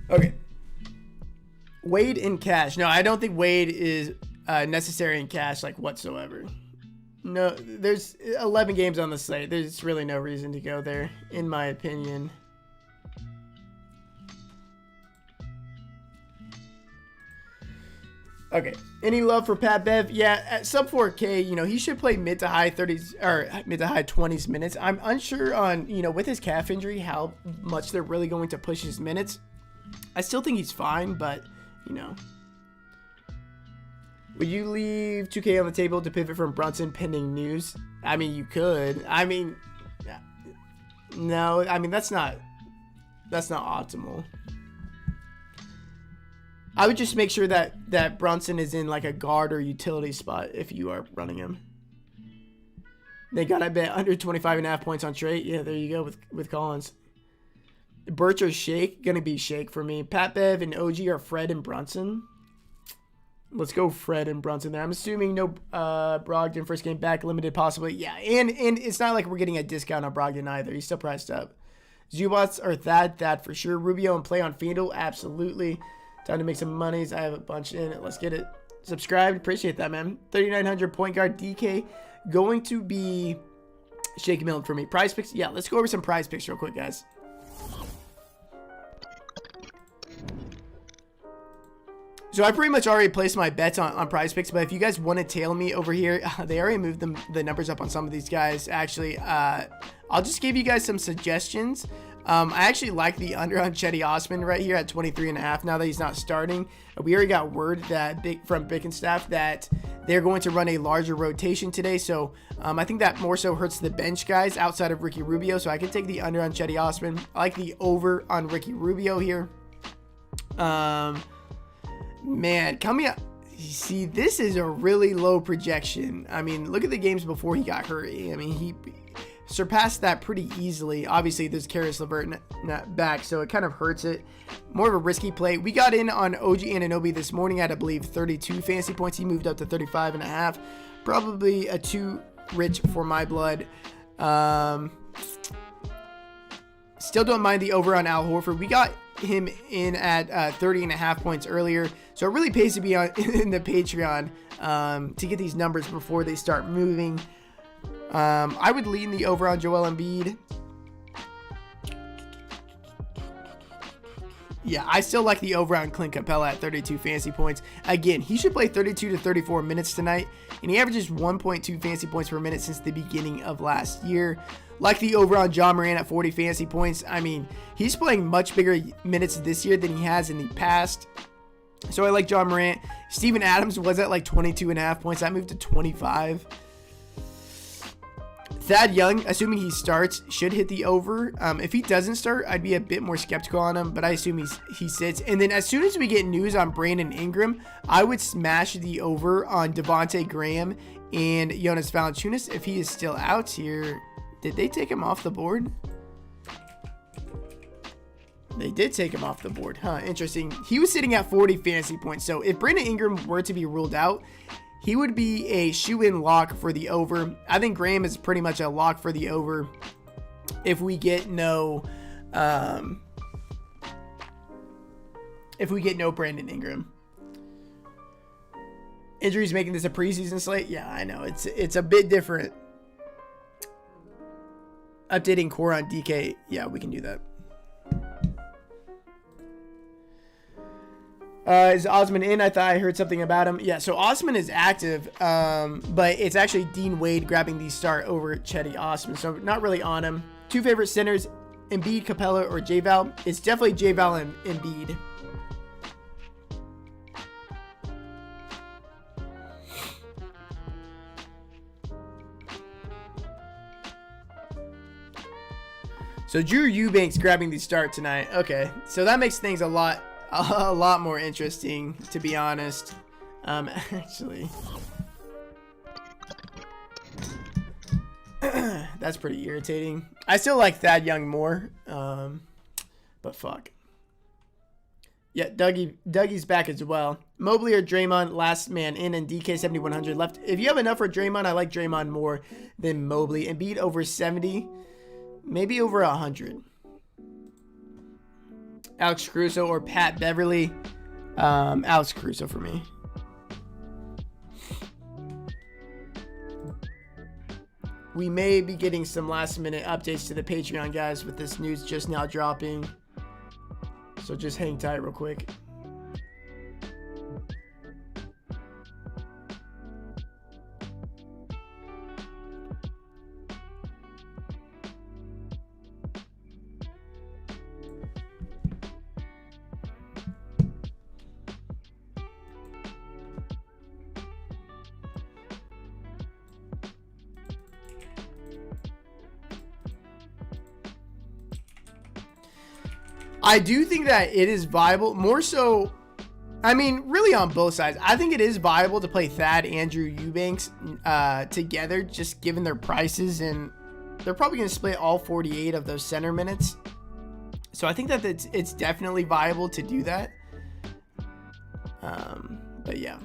Okay. Wade in cash. No, I don't think Wade is necessary in cash, like, whatsoever. No, there's 11 games on the slate. There's really no reason to go there, in my opinion. Okay. Any love for Pat Bev? Yeah, at sub 4K, he should play mid to high 30s or mid to high 20s minutes. I'm unsure on, with his calf injury, how much they're really going to push his minutes. I still think he's fine, but, Would you leave 2K on the table to pivot from Brunson pending news? I mean, you could. I mean, no, I mean, that's not optimal. I would just make sure that Brunson is in, like, a guard or utility spot if you are running him. They got, I bet, under 25.5 points on Trey. Yeah, there you go with Collins. Birch or Shake? Gonna be Shake for me. Pat Bev and OG are Fred and Brunson. Let's go Fred and Brunson there. I'm assuming no Brogdon first game back, limited possibly. Yeah, and it's not like we're getting a discount on Brogdon either. He's still priced up. Zubats or Thad for sure. Rubio and play on FanDuel, absolutely. Time to make some monies. I have a bunch in it. Let's get it. Subscribed. Appreciate that, man. 3,900 point guard DK. Going to be Shake Milton for me. Prize picks. Yeah, let's go over some prize picks real quick, guys. So I pretty much already placed my bets on prize picks, but if you guys want to tail me over here, they already moved the numbers up on some of these guys. Actually, I'll just give you guys some suggestions. I actually like the under on Chetty Osman right here at 23.5 now that he's not starting. We already got word that from Bickenstaff that they're going to run a larger rotation today. So I think that more so hurts the bench guys outside of Ricky Rubio. So I can take the under on Chetty Osman. I like the over on Ricky Rubio here. Man, coming up. See, this is a really low projection. I mean, look at the games before he got hurt. I mean, he surpassed that pretty easily. Obviously, there's Karis LeVert not back, so it kind of hurts it. More of a risky play. We got in on OG Anunoby this morning at, I believe, 32 fantasy points. He moved up to 35.5. Probably a too rich for my blood. Still don't mind the over on Al Horford. We got him in at 30.5 points earlier, so it really pays to be on in the Patreon to get these numbers before they start moving. I would lean the over on Joel Embiid. Yeah, I still like the over on Clint Capella at 32 fantasy points. Again, he should play 32 to 34 minutes tonight, and he averages 1.2 fantasy points per minute since the beginning of last year. Like the over on John Moran at 40 fantasy points. I mean, he's playing much bigger minutes this year than he has in the past. So I like John Morant. Steven Adams was at like 22.5 points. That moved to 25. Thad Young, assuming he starts, should hit the over. If he doesn't start, I'd be a bit more skeptical on him, but I assume he sits. And then as soon as we get news on Brandon Ingram, I would smash the over on Devontae Graham and Jonas Valanciunas if he is still out here. Did they take him off the board? They did take him off the board. Interesting. He was sitting at 40 fantasy points. So if Brandon Ingram were to be ruled out, he would be a shoe-in lock for the over. I think Graham is pretty much a lock for the over if we get no Brandon Ingram. Injuries making this a preseason slate? Yeah, I know. It's a bit different. Updating core on DK. Yeah, we can do that. Is Osman in? I thought I heard something about him. Yeah, so Osman is active, but it's actually Dean Wade grabbing the start over Chetty Osman, so not really on him. Two favorite centers, Embiid, Capella, or J-Val. It's definitely J-Val and Embiid. So Drew Eubanks grabbing the start tonight. Okay, so that makes things a lot more interesting, to be honest. Actually, that's pretty irritating. I still like Thad Young more, but fuck. Yeah, Dougie's back as well. Mobley or Draymond, last man in, and DK 7,100 left. If you have enough for Draymond, I like Draymond more than Mobley. Embiid over 70. Maybe over 100. Alex Caruso or Pat Beverly. Alex Caruso for me. We may be getting some last minute updates to the Patreon, guys, with this news just now dropping. So just hang tight real quick. I do think that it is viable, more so, I mean, really on both sides. I think it is viable to play Thad and Drew Eubanks together, just given their prices, and they're probably going to split all 48 of those center minutes. So I think that it's definitely viable to do that. But yeah.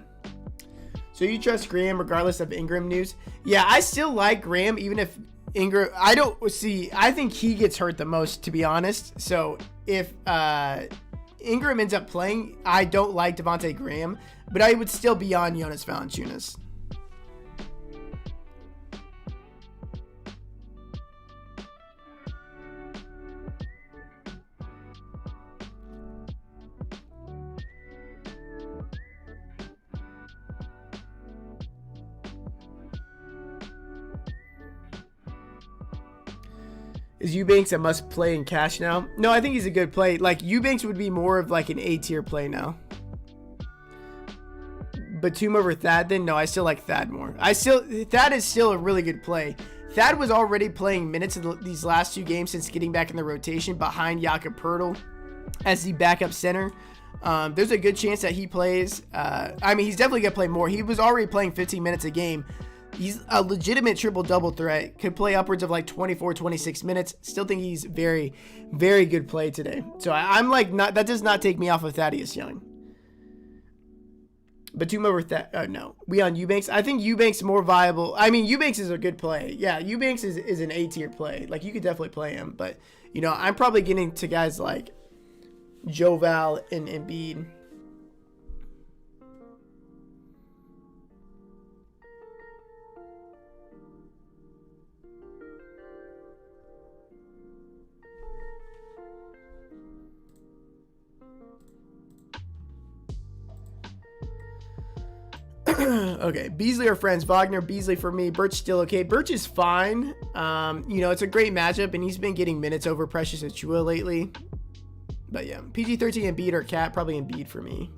So you trust Graham regardless of Ingram news? Yeah, I still like Graham, even if Ingram, I think he gets hurt the most, to be honest. So if Ingram ends up playing, I don't like Devontae Graham, but I would still be on Jonas Valanciunas. Is Eubanks a must play in cash now? No, I think he's a good play. Like, Eubanks would be more of like an A tier play now. Batum over Thad then? No, I still like Thad more. Thad is still a really good play. Thad was already playing minutes in these last two games since getting back in the rotation behind Jakob Poeltl as the backup center. There's a good chance that he plays. I mean, he's definitely going to play more. He was already playing 15 minutes a game. He's a legitimate triple-double threat. Could play upwards of like 24, 26 minutes. Still think he's very, very good play today. So I'm like, that does not take me off of Thaddeus Young. Batum over no. We on Eubanks. I think Eubanks more viable. I mean, Eubanks is a good play. Yeah, Eubanks is an A-tier play. Like, you could definitely play him. But, you know, I'm probably getting to guys like Joval and Embiid. Okay, Beasley are friends. Wagner, Beasley for me. Birch still okay. Birch is fine. You know, it's a great matchup, and he's been getting minutes over Precious Achiuwa lately. But yeah, PG-13 and Embiid or Cat, probably Embiid for me.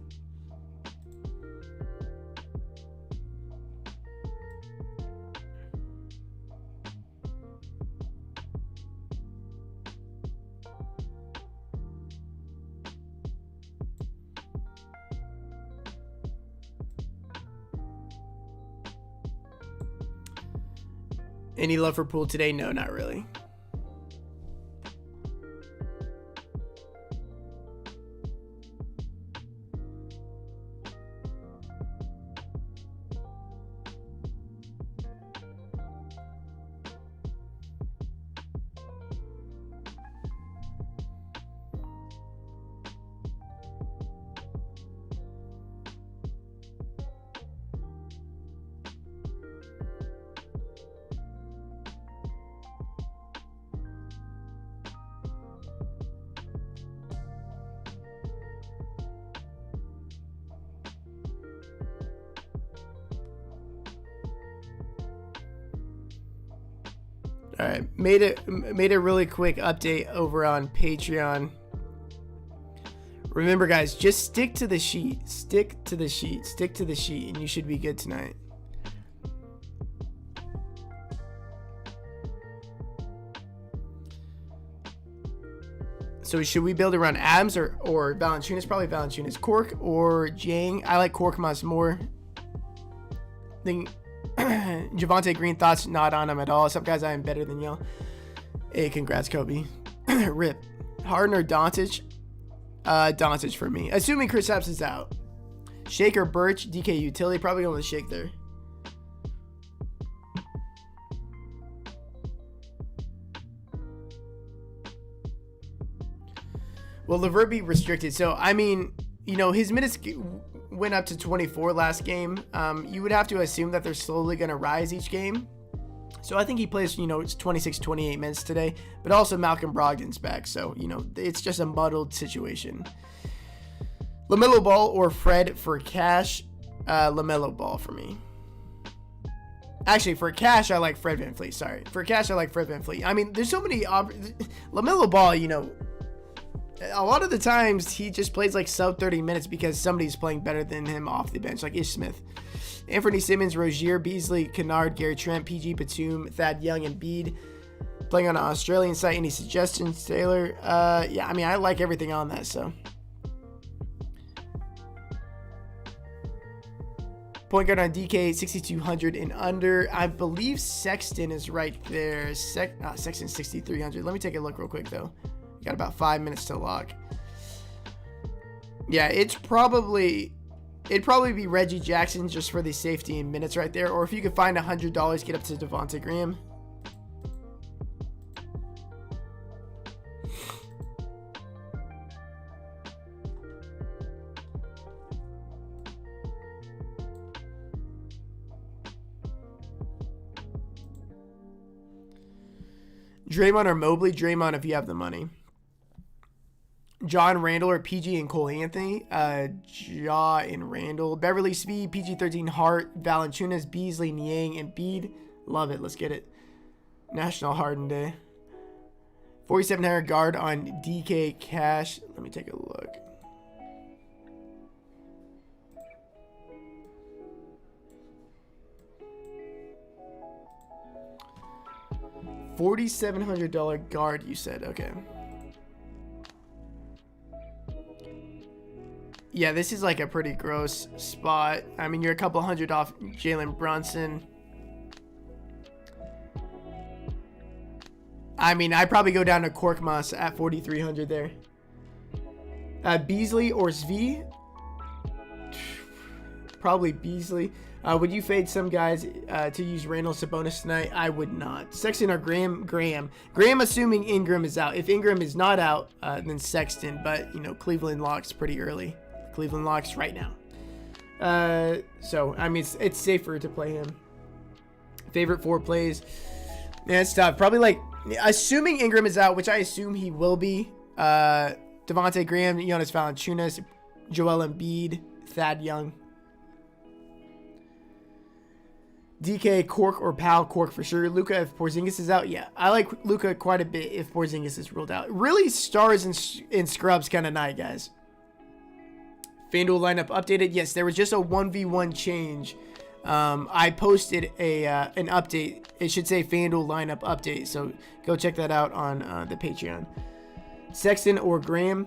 Any love for Poole today? No, not really. All right, made a really quick update over on Patreon. Remember, guys, just stick to the sheet. Stick to the sheet. Stick to the sheet, and you should be good tonight. So should we build around Adams or Valanciunas? Probably Valanciunas. Cork or Jang? I like Korkmaz more. Think Javonte Green, thoughts? Not on him at all. Some guys I am better than y'all. Hey, congrats, Kobe. Rip. Harden or Doncic? Doncic for me. Assuming Chris Epps is out. Shake or Birch? DK utility. Probably going with Shake there. Will LeVert be restricted? So, I mean, you know, his minutes went up to 24 last game. You would have to assume that they're slowly going to rise each game. So I think he plays, you know, it's 26, 28 minutes today. But also Malcolm Brogdon's back. So, you know, it's just a muddled situation. LaMelo Ball or Fred for cash? LaMelo Ball for me. Actually, for cash, I like Fred VanVleet. Sorry. For cash, I like Fred VanVleet. I mean, there's so many... LaMelo Ball, you know... A lot of the times he just plays like sub 30 minutes because somebody's playing better than him off the bench, like Ish Smith. Anthony Simmons, Rozier, Beasley, Kennard, Gary Trent, PG, Batum, Thad Young, and Embiid. Playing on an Australian site. Any suggestions, Taylor? Yeah, I mean, I like everything on that, so. Point guard on DK, 6,200 and under. I believe Sexton is right there. Sexton, 6,300. Let me take a look real quick, though. Got about 5 minutes to lock. Yeah, it'd probably be Reggie Jackson just for the safety in minutes right there. Or if you could find $100, get up to Devontae Graham. Draymond or Mobley? Draymond if you have the money. John Randall or PG and Cole Anthony? Ja and Randall. Beverly Speed, PG-13 Hart, Valanciunas, Beasley, Niang, and Embiid. Love it. Let's get it. National Harden Day. 4,700 guard on DK Cash. Let me take a look. $4,700 guard, you said. Okay. Yeah, this is like a pretty gross spot. I mean, you're a couple hundred off Jalen Brunson. I mean, I'd probably go down to Korkmaz at 4,300 there. Beasley or Svi? Probably Beasley. Would you fade some guys to use Randall Sabonis tonight? I would not. Sexton or Graham? Graham, assuming Ingram is out. If Ingram is not out, then Sexton. But, you know, Cleveland locks pretty early. Cleveland locks right now. So, I mean, it's safer to play him. Favorite 4 plays? Yeah, it's tough. Probably like, assuming Ingram is out, which I assume he will be. Devontae Graham, Jonas Valanciunas, Joel Embiid, Thad Young. DK, Cork, or Powell. Cork for sure. Luka, if Porzingis is out, yeah. I like Luka quite a bit if Porzingis is ruled out. Really stars and scrubs kind of night, guys. Fanduel lineup updated. Yes, there was just a 1v1 change. I posted an update. It should say Fanduel lineup update. So go check that out on the Patreon. Sexton or Graham.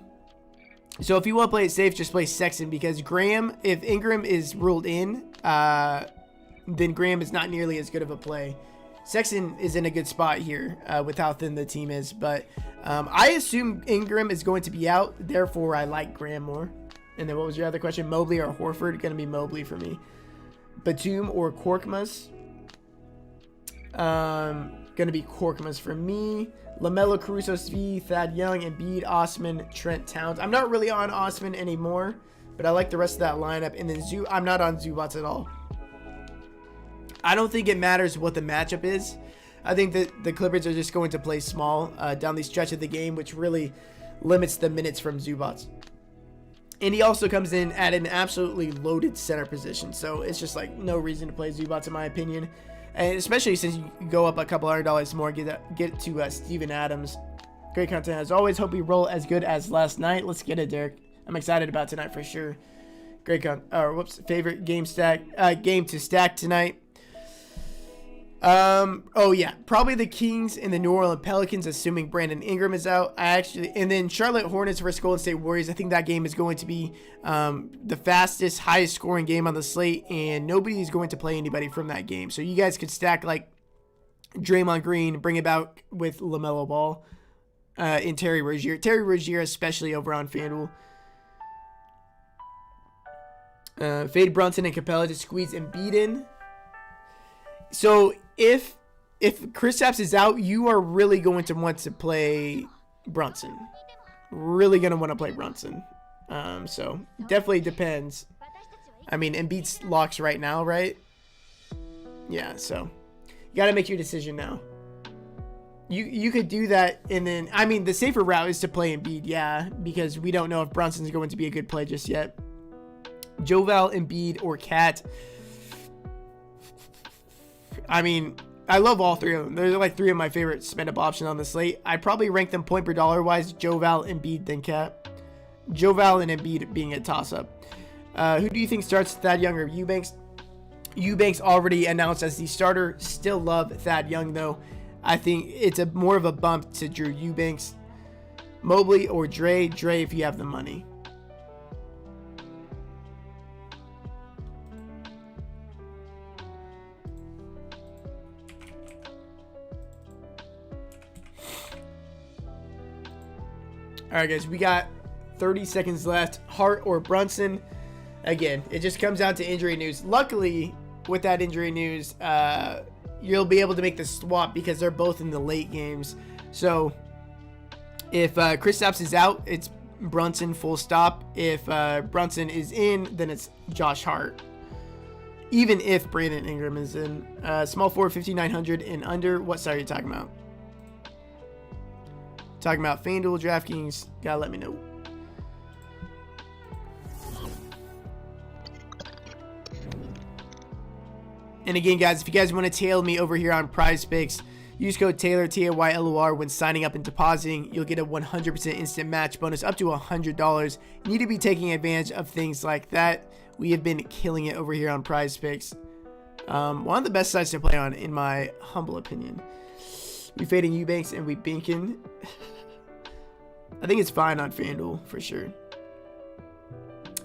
So if you want to play it safe, just play Sexton, because Graham, if Ingram is ruled in, then Graham is not nearly as good of a play. Sexton is in a good spot here with how thin the team is, but I assume Ingram is going to be out, therefore I like Graham more. And then what was your other question? Mobley or Horford? Going to be Mobley for me. Batum or Korkmaz? Going to be Korkmaz for me. LaMelo, Caruso, Svi, Thad Young, Embiid, Osman, Trent Towns. I'm not really on Osman anymore, but I like the rest of that lineup. And then I'm not on Zubats at all. I don't think it matters what the matchup is. I think that the Clippers are just going to play small down the stretch of the game, which really limits the minutes from Zubats. And he also comes in at an absolutely loaded center position. So it's just like no reason to play Zubats in my opinion. And especially since you go up a couple $100 more, get to Steven Adams. Great content as always. Hope we roll as good as last night. Let's get it, Derek. I'm excited about tonight for sure. Great favorite game to stack tonight. Oh yeah, probably the Kings and the New Orleans Pelicans, assuming Brandon Ingram is out. And then Charlotte Hornets versus Golden State Warriors. I think that game is going to be the fastest, highest scoring game on the slate, and nobody is going to play anybody from that game. So you guys could stack like Draymond Green, bring it back with LaMelo Ball, and Terry Rozier. Terry Rozier especially over on FanDuel. Fade Brunson and Capella to squeeze Embiid in. So if Kristaps is out, you are really going to want to play Brunson. Really going to want to play Brunson. So definitely depends. I mean, Embiid's locks right now, right? Yeah, so you got to make your decision now. You could do that, and then, I mean, the safer route is to play Embiid, yeah, because we don't know if Brunson's going to be a good play just yet. Joval, Embiid, or Cat. I mean, I love all three of them. They're like 3 of my favorite spend-up options on the slate. I probably rank them point per dollar wise. Joval, Embiid, then Cat. Joval and Embiid being a toss-up. Who do you think starts, Thad Young or Eubanks? Eubanks already announced as the starter. Still love Thad Young though. I think it's more of a bump to Drew Eubanks. Mobley or Dre? Dre if you have the money. All right, guys, we got 30 seconds left. Hart or Brunson? Again, it just comes down to injury news. Luckily, with that injury news, you'll be able to make the swap because they're both in the late games. So if Kristaps is out, it's Brunson full stop. If Brunson is in, then it's Josh Hart. Even if Brandon Ingram is in. Small forward 5,900 and under. What side are you talking about? Talking about FanDuel, Draftkings, gotta let me know. And again, guys, if you guys want to tail me over here on Prize Picks, use code Taylor, TAYLOR, when signing up and depositing. You'll get a 100% instant match bonus up to $100. You need to be taking advantage of things like that. We have been killing it over here on Prize Picks. One of the best sites to play on, in my humble opinion. We fading Eubanks and we binking. I think it's fine on FanDuel for sure.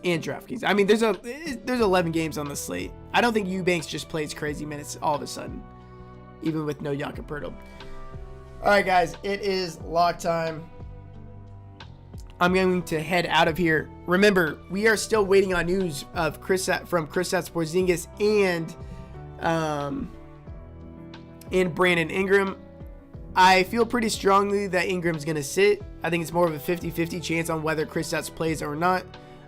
and Draftkings. I mean, there's 11 games on the slate. I don't think Eubanks just plays crazy minutes all of a sudden, even with no Jakob Poeltl. All right, guys, it is lock time. I'm going to head out of here. Remember, we are still waiting on news of from Kristaps Porzingis and Brandon Ingram. I feel pretty strongly that Ingram's going to sit. I think it's more of a 50-50 chance on whether Kristaps plays or not.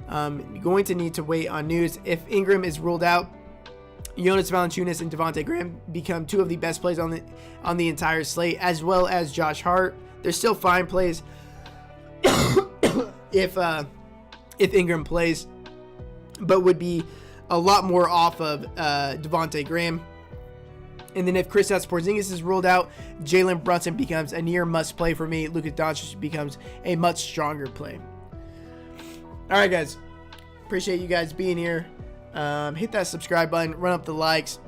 Going to need to wait on news. If Ingram is ruled out, Jonas Valanciunas and Devontae Graham become two of the best plays on the entire slate, as well as Josh Hart. They're still fine plays if Ingram plays, but would be a lot more off of Devontae Graham. And then if Kristaps Porzingis is ruled out, Jalen Brunson becomes a near must play for me. Luka Doncic becomes a much stronger play. All right, guys. Appreciate you guys being here. Hit that subscribe button, run up the likes.